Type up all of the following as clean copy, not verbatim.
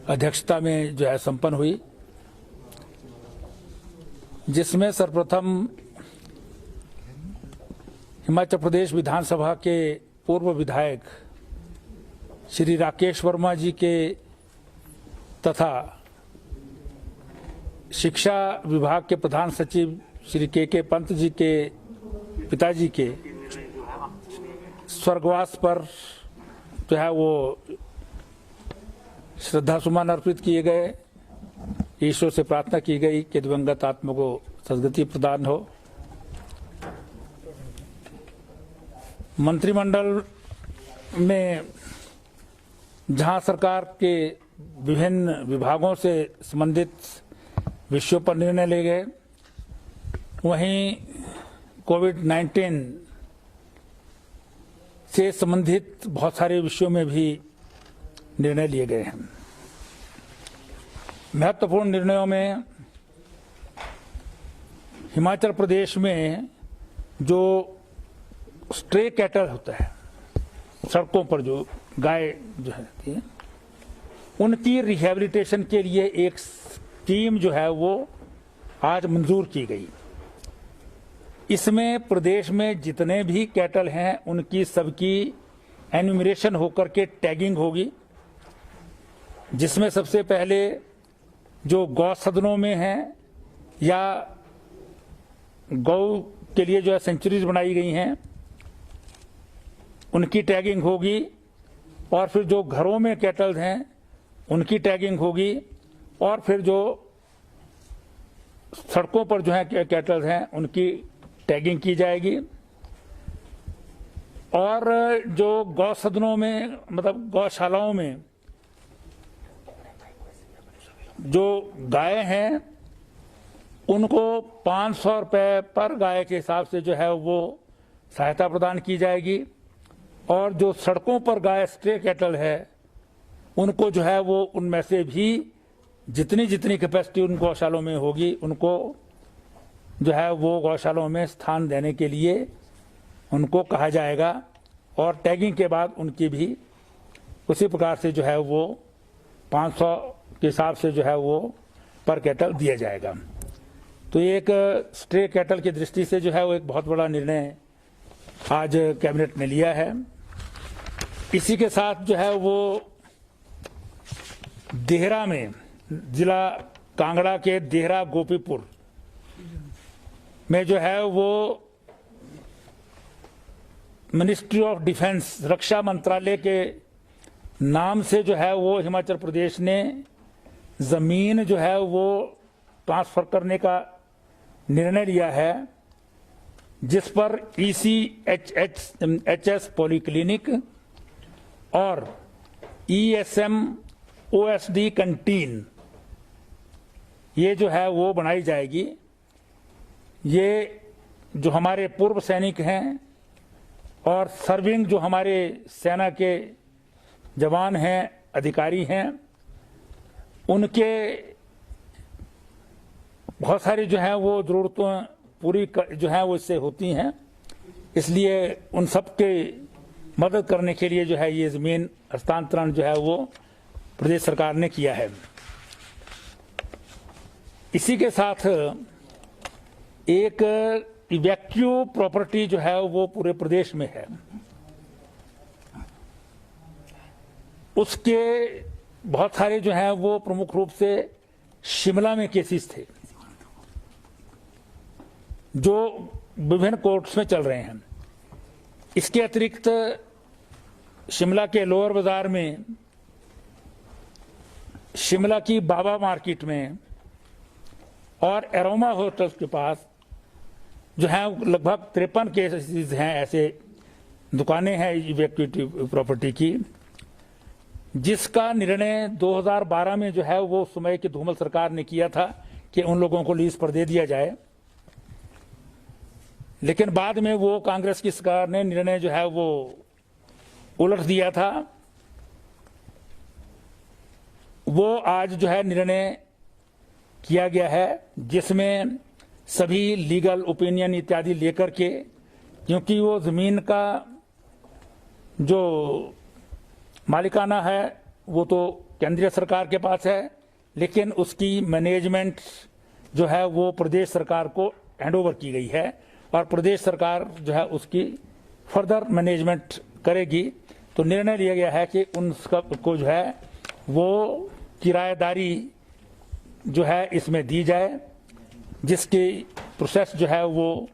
अध्यक्षता में जो है संपन्न हुई, जिसमें सर्वप्रथम हिमाचल प्रदेश विधानसभा के पूर्व विधायक श्री राकेश वर्मा जी के तथा शिक्षा विभाग के प्रधान सचिव श्री के पंत जी के पिताजी के स्वर्गवास पर जो है वो श्रद्धा सुमन अर्पित किए गए। ईश्वर से प्रार्थना की गई कि दिवंगत आत्मा को सद्गति प्रदान हो। मंत्रिमंडल में जहां सरकार के विभिन्न विभागों से संबंधित विषयों पर निर्णय लिए गए, वहीं कोविड-19 से संबंधित बहुत सारे विषयों में भी निर्णय लिए गए हैं। महत्वपूर्ण निर्णयों में हिमाचल प्रदेश में जो स्ट्रे कैटल होता है, सड़कों पर जो गाय जो है, उनकी रिहेबिलिटेशन के लिए एक टीम जो है वो आज मंजूर की गई। इसमें प्रदेश में जितने भी कैटल हैं उनकी सबकी एन्यूमरेशन होकर के टैगिंग होगी, जिसमें सबसे पहले जो गौ सदनों में हैं या गौ के लिए जो है सेंचुरीज बनाई गई हैं उनकी टैगिंग होगी, और फिर जो घरों में कैटल हैं उनकी टैगिंग होगी, और फिर जो सड़कों पर जो है कैटल हैं उनकी टैगिंग की जाएगी। और जो गौ सदनों में मतलब गौशालाओं में जो गाय हैं उनको 500 रुपये पर गाय के हिसाब से जो है वो सहायता प्रदान की जाएगी, और जो सड़कों पर गाय स्ट्रे कैटल है उनको जो है वो उनमें से भी जितनी जितनी कैपेसिटी उन गौशालों में होगी उनको जो है वो गौशालों में स्थान देने के लिए उनको कहा जाएगा, और टैगिंग के बाद उनकी भी उसी प्रकार से जो है वो 500 के हिसाब से जो है वो पर कैटल दिया जाएगा। तो एक स्ट्रे कैटल की दृष्टि से जो है वो एक बहुत बड़ा निर्णय आज कैबिनेट ने लिया है। इसी के साथ जो है वो देहरा में, जिला कांगड़ा के देहरा गोपीपुर में जो है वो मिनिस्ट्री ऑफ डिफेंस, रक्षा मंत्रालय के नाम से जो है वो हिमाचल प्रदेश ने जमीन जो है वो ट्रांसफर करने का निर्णय लिया है, जिस पर ECHS पॉलीक्लिनिक और ESM OSD कैंटीन ये जो है वो बनाई जाएगी। ये जो हमारे पूर्व सैनिक हैं और सर्विंग जो हमारे सेना के जवान हैं, अधिकारी हैं, उनके बहुत सारी जो है वो जरूरतें पूरी जो है वो इससे होती हैं, इसलिए उन सब के मदद करने के लिए जो है ये जमीन हस्तांतरण जो है वो प्रदेश सरकार ने किया है। इसी के साथ एक इवैक्यू प्रॉपर्टी जो है वो पूरे प्रदेश में है, उसके बहुत सारे जो है वो प्रमुख रूप से शिमला में केसेस थे जो विभिन्न कोर्ट्स में चल रहे हैं। इसके अतिरिक्त शिमला के लोअर बाजार में, शिमला की बाबा मार्केट में और एरोमा होटल के पास जो है लगभग 53 केसेस हैं, ऐसे दुकानें हैं इवैक्यूएटी प्रॉपर्टी की, जिसका निर्णय 2012 में जो है वो समय की धूमल सरकार ने किया था कि उन लोगों को लीज पर दे दिया जाए, लेकिन बाद में वो कांग्रेस की सरकार ने निर्णय जो है वो उलट दिया था। वो आज जो है निर्णय किया गया है, जिसमें सभी लीगल ओपिनियन इत्यादि लेकर के, क्योंकि वो जमीन का जो मालिकाना है वो तो केंद्रीय सरकार के पास है, लेकिन उसकी मैनेजमेंट जो है वो प्रदेश सरकार को हैंडओवर की गई है और प्रदेश सरकार जो है उसकी फर्दर मैनेजमेंट करेगी। तो निर्णय लिया गया है कि उनका को जो है वो किराएदारी जो है इसमें दी जाए, जिसकी प्रोसेस जो है वो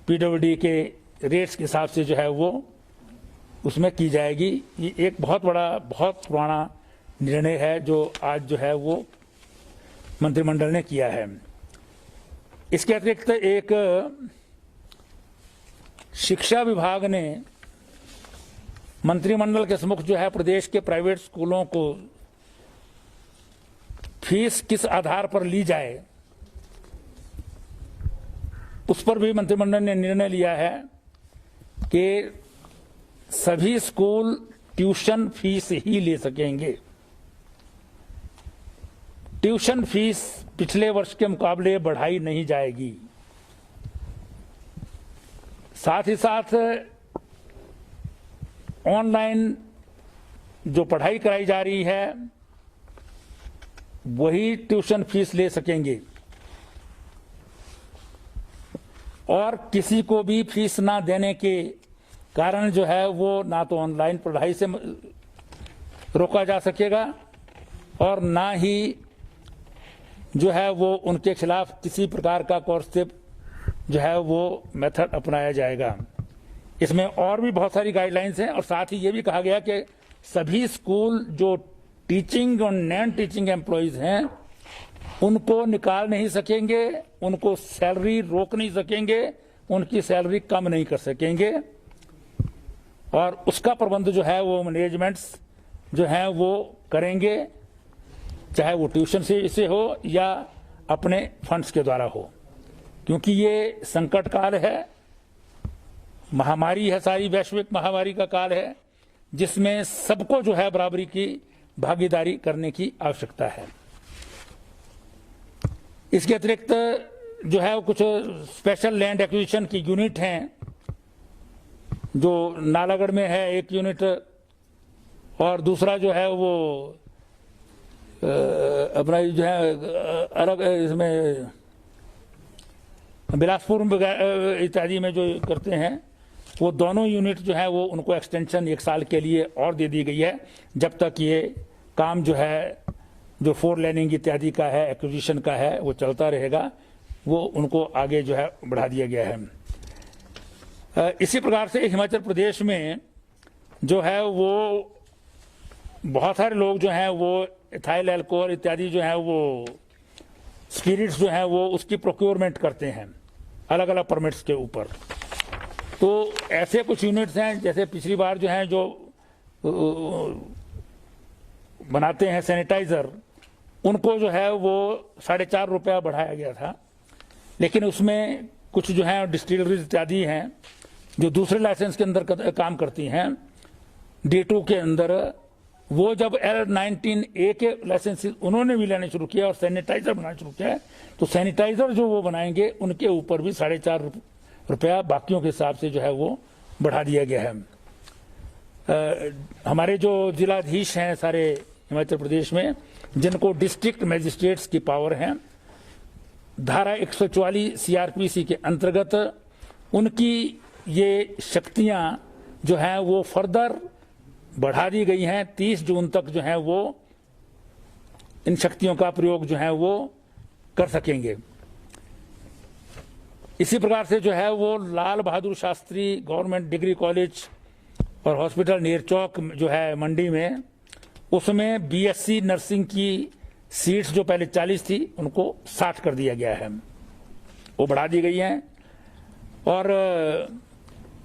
पीडब्ल्यूडी के रेट्स के हिसाब से जो है वो उसमें की जाएगी। ये एक बहुत बड़ा, बहुत पुराना निर्णय है जो आज जो है वो मंत्रिमंडल ने किया है। इसके अतिरिक्त एक शिक्षा विभाग ने मंत्रिमंडल के सम्मुख जो है प्रदेश के प्राइवेट स्कूलों को फीस किस आधार पर ली जाए, उस पर भी मंत्रिमंडल ने निर्णय लिया है कि सभी स्कूल ट्यूशन फीस ही ले सकेंगे। ट्यूशन फीस पिछले वर्ष के मुकाबले बढ़ाई नहीं जाएगी। साथ ही साथ ऑनलाइन जो पढ़ाई कराई जा रही है वही ट्यूशन फीस ले सकेंगे और किसी को भी फीस ना देने के कारण जो है वो ना तो ऑनलाइन पढ़ाई से रोका जा सकेगा और ना ही जो है वो उनके खिलाफ किसी प्रकार का कोर्सिव जो है वो मेथड अपनाया जाएगा। इसमें और भी बहुत सारी गाइडलाइंस हैं और साथ ही ये भी कहा गया कि सभी स्कूल जो टीचिंग और नॉन टीचिंग एम्प्लॉइज हैं उनको निकाल नहीं सकेंगे, उनको सैलरी रोक नहीं सकेंगे, उनकी सैलरी कम नहीं कर सकेंगे और उसका प्रबंध जो है वो मैनेजमेंट्स जो है वो करेंगे, चाहे वो ट्यूशन से हो या अपने फंड्स के द्वारा हो, क्योंकि ये संकट काल है, महामारी है, सारी वैश्विक महामारी का काल है जिसमें सबको जो है बराबरी की भागीदारी करने की आवश्यकता है। इसके अतिरिक्त जो है कुछ स्पेशल लैंड एक्विजिशन की यूनिट हैं जो नालागढ़ में है एक यूनिट और दूसरा जो है वो अपना जो है अलग इसमें बिलासपुर इत्यादि में जो करते हैं वो दोनों यूनिट जो है वो उनको एक्सटेंशन 1 साल के लिए और दे दी गई है जब तक ये काम जो है जो 4 लेनिंग इत्यादि का है, एक्विजिशन का है, वो चलता रहेगा, वो उनको आगे जो है बढ़ा दिया गया है। इसी प्रकार से हिमाचल प्रदेश में जो है वो बहुत सारे लोग जो हैं वो इथाइल अल्कोहल इत्यादि जो है वो स्पिरिट्स जो है वो उसकी प्रोक्योरमेंट करते हैं अलग अलग परमिट्स के ऊपर। तो ऐसे कुछ यूनिट्स हैं जैसे पिछली बार जो है जो बनाते हैं सैनिटाइजर, उनको जो है वो 4.5 रुपया बढ़ाया गया था, लेकिन उसमें कुछ जो है डिस्टिलरीज इत्यादि हैं जो दूसरे लाइसेंस के अंदर काम करती हैं D2 के अंदर, वो जब L19A के लाइसेंस उन्होंने भी लेने शुरू किया और सैनिटाइजर बनाना शुरू किया, तो सैनिटाइजर जो वो बनाएंगे उनके ऊपर भी 4.5 रुपया बाकियों के हिसाब से जो है वो बढ़ा दिया गया है। हमारे जो जिलाधीश हैं सारे हिमाचल प्रदेश में, जिनको डिस्ट्रिक्ट मजिस्ट्रेट्स की पावर है, धारा 144 CRPC के अंतर्गत उनकी ये शक्तियां जो हैं वो फर्दर बढ़ा दी गई हैं। 30 जून तक जो है वो इन शक्तियों का प्रयोग जो है वो कर सकेंगे। इसी प्रकार से जो है वो Lal Bahadur Shastri government degree college और हॉस्पिटल नेरचौक जो है मंडी में, उसमें BSc नर्सिंग की सीट्स जो पहले 40 थी उनको 60 कर दिया गया है, वो बढ़ा दी गई हैं। और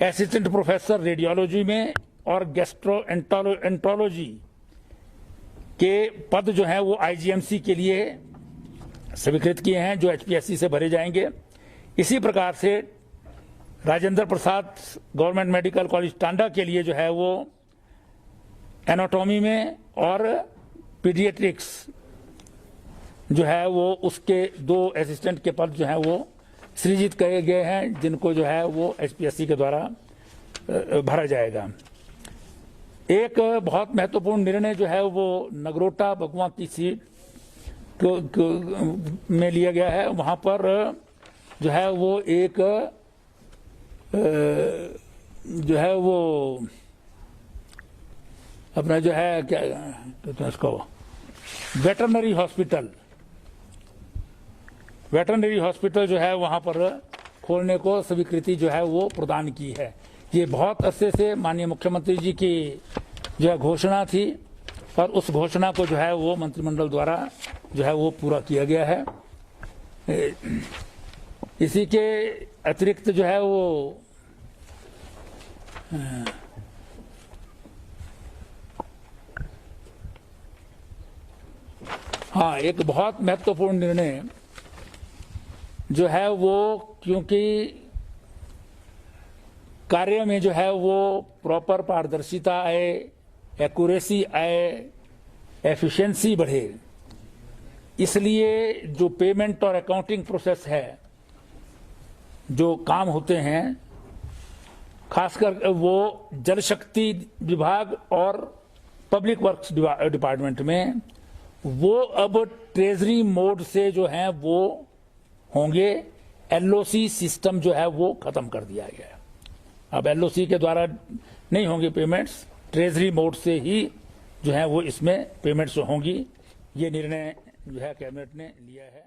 असिस्टेंट प्रोफेसर रेडियोलॉजी में और गैस्ट्रोएंटरोलॉजी के पद जो है वो IGMC के लिए स्वीकृत किए हैं जो HPSC से भरे जाएंगे। इसी प्रकार से Rajendra Prasad government medical college Tanda के लिए जो है वो एनाटॉमी में और पीडियाट्रिक्स जो है वो उसके 2 असिस्टेंट के पद जो है वो सृजित किए गए हैं, जिनको जो है वो HPSC के द्वारा भरा जाएगा। एक बहुत महत्वपूर्ण निर्णय जो है वो नगरोटा बगवा की सीट में लिया गया है। वहां पर जो है वो एक जो है वो अपना जो है क्या कहते हैं उसको वेटरनरी हॉस्पिटल जो है वहां पर खोलने को स्वीकृति जो है वो प्रदान की है। ये बहुत अरसे से माननीय मुख्यमंत्री जी की जो है घोषणा थी और उस घोषणा को जो है वो मंत्रिमंडल द्वारा जो है वो पूरा किया गया है। इसी के अतिरिक्त जो है वो हाँ, एक बहुत महत्वपूर्ण निर्णय जो है वो, क्योंकि कार्य में जो है वो प्रॉपर पारदर्शिता आए, एक्यूरेसी आए, एफिशिएंसी बढ़े, इसलिए जो पेमेंट और अकाउंटिंग प्रोसेस है, जो काम होते हैं, खासकर वो जल शक्ति विभाग और पब्लिक वर्क्स डिपार्टमेंट में, वो अब ट्रेजरी मोड से जो है वो होंगे। एलओसी सिस्टम जो है वो खत्म कर दिया गया है। अब एलओसी के द्वारा नहीं होंगे पेमेंट्स, ट्रेजरी मोड से ही जो है वो इसमें पेमेंट्स होंगी। ये निर्णय जो है कैबिनेट ने लिया है।